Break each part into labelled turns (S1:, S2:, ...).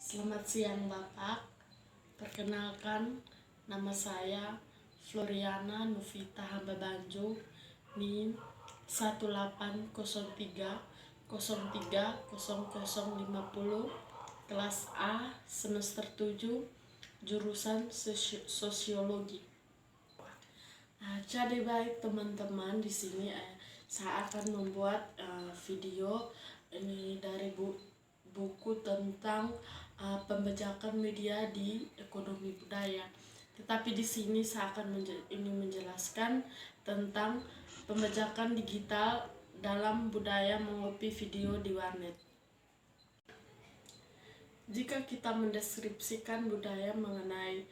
S1: Selamat siang Bapak, perkenalkan nama saya Floriana Novita Hambabanjo, NIM 18030300050, kelas A, semester 7, jurusan Sosiologi. Jadi baik teman-teman, di sini saya akan membuat video ini dari buku tentang pembajakan media di ekonomi budaya. Tetapi di sini saya akan menjelaskan tentang pembajakan digital dalam budaya mengopi video di warnet. Jika kita mendeskripsikan budaya mengenai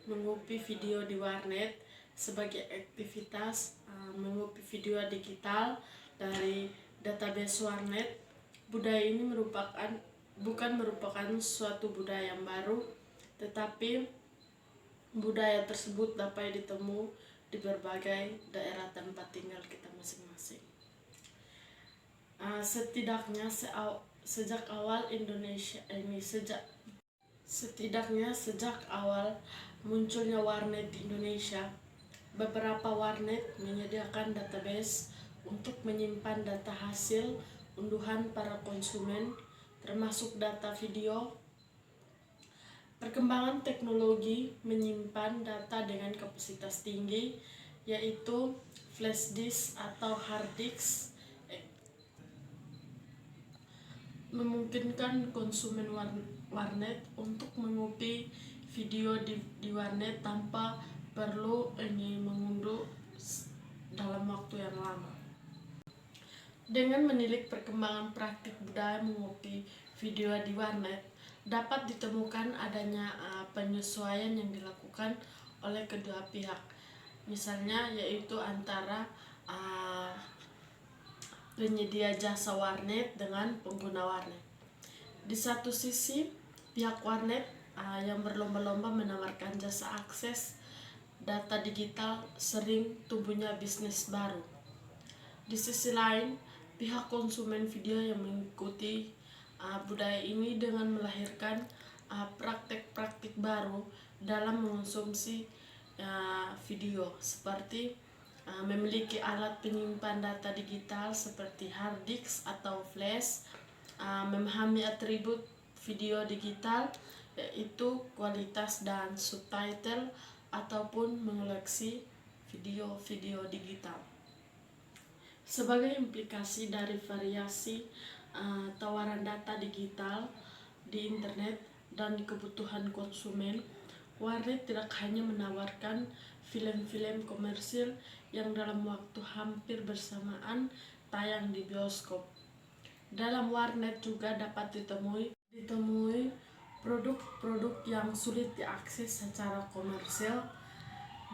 S1: mengopi video di warnet sebagai aktivitas mengopi video digital dari database warnet, budaya ini bukan merupakan suatu budaya yang baru, tetapi budaya tersebut dapat ditemui di berbagai daerah tempat tinggal kita masing-masing. Setidaknya sejak awal munculnya warnet di Indonesia, beberapa warnet menyediakan database untuk menyimpan data hasil unduhan para konsumen, termasuk data video. Perkembangan teknologi menyimpan data dengan kapasitas tinggi, yaitu flash disk atau hard disk, memungkinkan konsumen warnet untuk mengopi video di warnet tanpa perlu mengunduh dalam waktu yang lama. Dengan menilik perkembangan praktik budaya mengopi video di warnet, dapat ditemukan adanya penyesuaian yang dilakukan oleh kedua pihak. Misalnya yaitu antara penyedia jasa warnet dengan pengguna warnet. Di satu sisi, pihak warnet yang berlomba-lomba menawarkan jasa akses data digital sering tumbuhnya bisnis baru. Di sisi lain, pihak konsumen video yang mengikuti budaya ini dengan melahirkan praktek-praktik baru dalam mengonsumsi video, seperti memiliki alat penyimpan data digital seperti hard disk atau flash, memahami atribut video digital yaitu kualitas dan subtitle, ataupun mengoleksi video-video digital. Sebagai implikasi dari variasi tawaran data digital di internet dan kebutuhan konsumen, warnet tidak hanya menawarkan film-film komersil yang dalam waktu hampir bersamaan tayang di bioskop. Dalam warnet juga dapat ditemui produk-produk yang sulit diakses secara komersil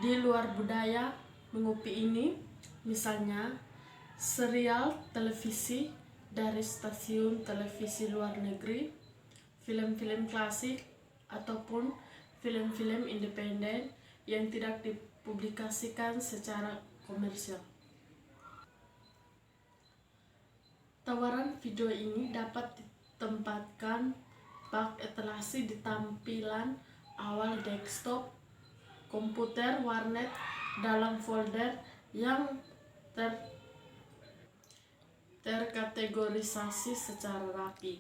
S1: di luar budaya mengopi ini, misalnya serial televisi dari stasiun televisi luar negeri, film-film klasik, ataupun film-film independen yang tidak dipublikasikan secara komersial. Tawaran video ini dapat ditempatkan bak etalase di tampilan awal desktop komputer warnet dalam folder yang terkategorisasi secara rapi.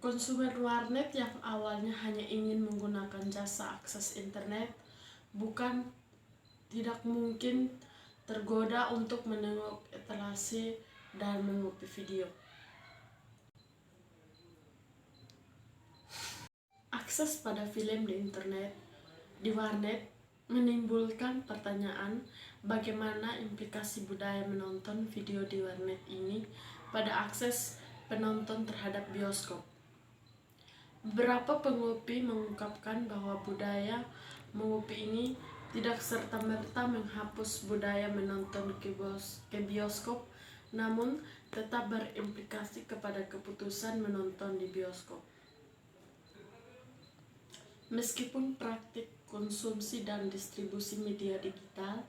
S1: Konsumen warnet yang awalnya hanya ingin menggunakan jasa akses internet tidak mungkin tergoda untuk menengok etalase dan mengopi video. Akses pada film di internet di warnet menimbulkan pertanyaan bagaimana implikasi budaya menonton video di warnet ini pada akses penonton terhadap bioskop. Beberapa pengopi mengungkapkan bahwa budaya mengopi ini tidak serta-merta menghapus budaya menonton ke bioskop, namun tetap berimplikasi kepada keputusan menonton di bioskop. Meskipun praktik konsumsi dan distribusi media digital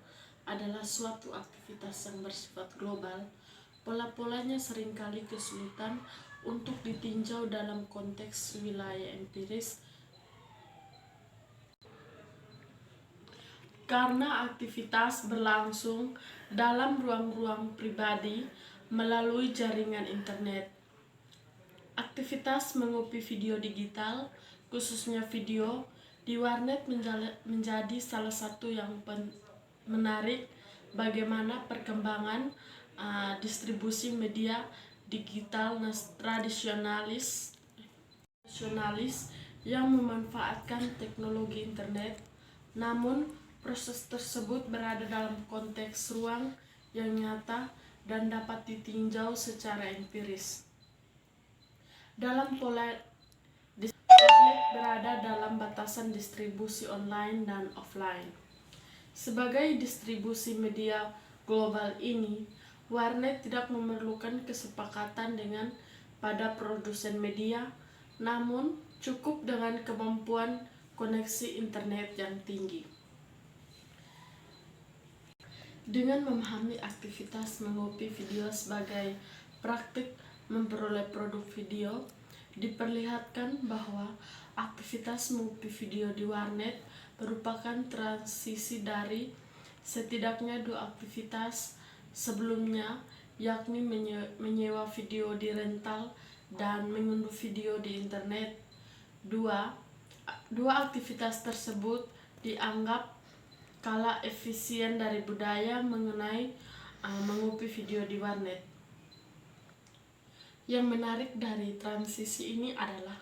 S1: adalah suatu aktivitas yang bersifat global, pola-polanya seringkali kesulitan untuk ditinjau dalam konteks wilayah empiris karena aktivitas berlangsung dalam ruang-ruang pribadi melalui jaringan internet. Aktivitas mengopi video digital, khususnya video, di warnet menjadi salah satu yang menarik bagaimana perkembangan distribusi media digital tradisionalis yang memanfaatkan teknologi internet. Namun, proses tersebut berada dalam konteks ruang yang nyata dan dapat ditinjau secara empiris. Dalam pola internet berada dalam batasan distribusi online dan offline. Sebagai distribusi media global ini, warnet tidak memerlukan kesepakatan dengan pada produsen media, namun cukup dengan kemampuan koneksi internet yang tinggi. Dengan memahami aktivitas mengopi video sebagai praktik memperoleh produk video, diperlihatkan bahwa aktivitas mengopi video di warnet merupakan transisi dari setidaknya dua aktivitas sebelumnya, yakni menyewa video di rental dan mengunduh video di internet. Dua aktivitas tersebut dianggap kalah efisien dari budaya mengenai mengopi video di warnet. Yang menarik dari transisi ini adalah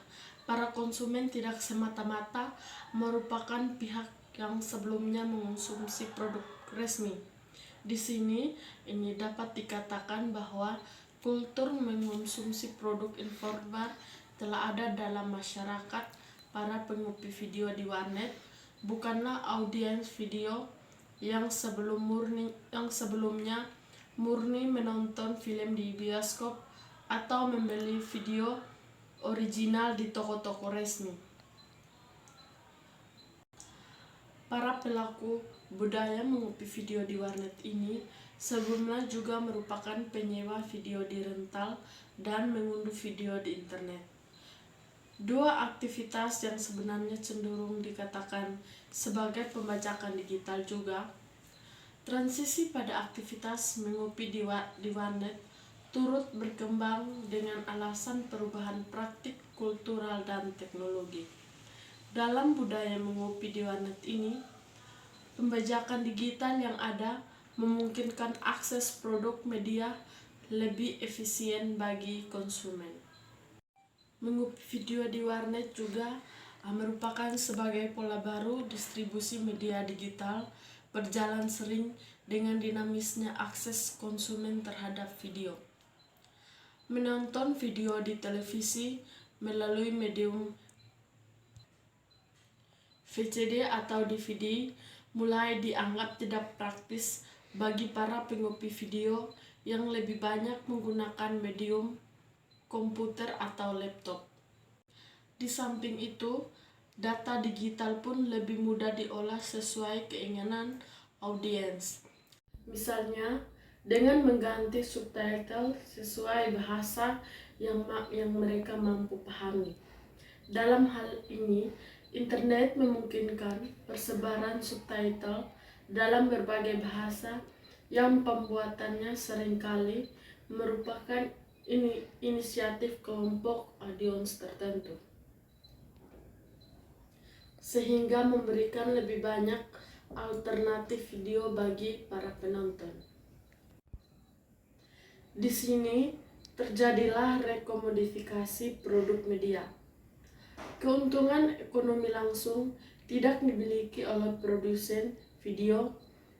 S1: para konsumen tidak semata-mata merupakan pihak yang sebelumnya mengonsumsi produk resmi. Di sini ini dapat dikatakan bahwa kultur mengonsumsi produk informal telah ada dalam masyarakat para pengopi video di warnet, bukanlah audiens video yang sebelumnya murni menonton film di bioskop atau membeli video original di toko-toko resmi. Para pelaku budaya mengopi video di warnet ini sebelumnya juga merupakan penyewa video di rental dan mengunduh video di internet. Dua aktivitas yang sebenarnya cenderung dikatakan sebagai pembajakan digital juga. Transisi pada aktivitas mengopi di warnet turut berkembang dengan alasan perubahan praktik kultural dan teknologi. Dalam budaya mengopi di warnet ini, pembajakan digital yang ada memungkinkan akses produk media lebih efisien bagi konsumen. Mengopi video di warnet juga merupakan sebagai pola baru distribusi media digital berjalan sering dengan dinamisnya akses konsumen terhadap video. Menonton video di televisi melalui medium VCD atau DVD mulai dianggap tidak praktis bagi para pengopi video yang lebih banyak menggunakan medium komputer atau laptop. Di samping itu, data digital pun lebih mudah diolah sesuai keinginan audiens. Misalnya, dengan mengganti subtitle sesuai bahasa yang mereka mampu pahami. Dalam hal ini, internet memungkinkan persebaran subtitle dalam berbagai bahasa yang pembuatannya seringkali merupakan inisiatif kelompok audiens tertentu, sehingga memberikan lebih banyak alternatif video bagi para penonton. Di sini terjadilah rekomodifikasi produk media. Keuntungan ekonomi langsung tidak dimiliki oleh produsen video,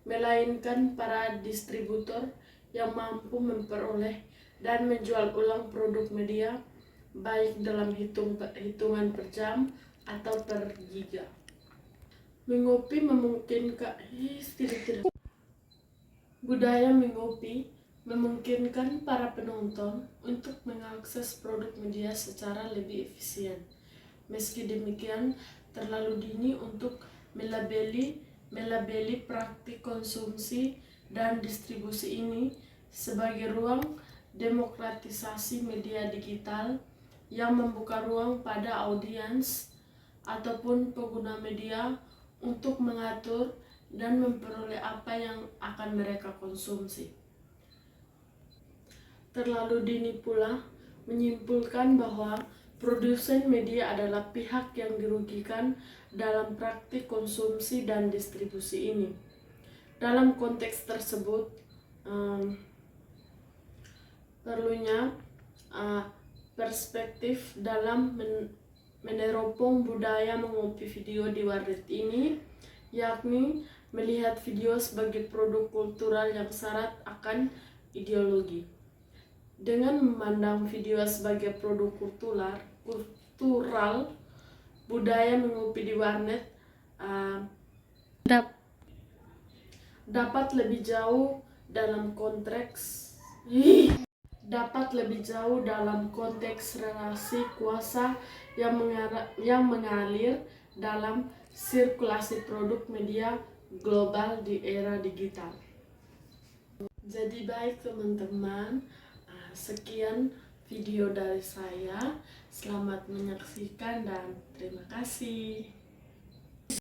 S1: melainkan para distributor yang mampu memperoleh dan menjual ulang produk media baik dalam hitungan per jam atau per giga. Mengopi memungkinkan budaya mengopi memungkinkan para penonton untuk mengakses produk media secara lebih efisien. Meski demikian, terlalu dini untuk melabeli praktik konsumsi dan distribusi ini sebagai ruang demokratisasi media digital yang membuka ruang pada audiens ataupun pengguna media untuk mengatur dan memperoleh apa yang akan mereka konsumsi. Terlalu dini pula menyimpulkan bahwa produsen media adalah pihak yang dirugikan dalam praktik konsumsi dan distribusi ini. Dalam konteks tersebut, perlunya perspektif dalam meneropong budaya mengopi video di warnet ini, yakni melihat video sebagai produk kultural yang syarat akan ideologi. Dengan memandang video sebagai produk kultural, budaya mengopi di warnet dapat lebih jauh dalam konteks relasi kuasa yang mengalir dalam sirkulasi produk media global di era digital. Jadi baik teman-teman, sekian video dari saya. Selamat menyaksikan dan terima kasih.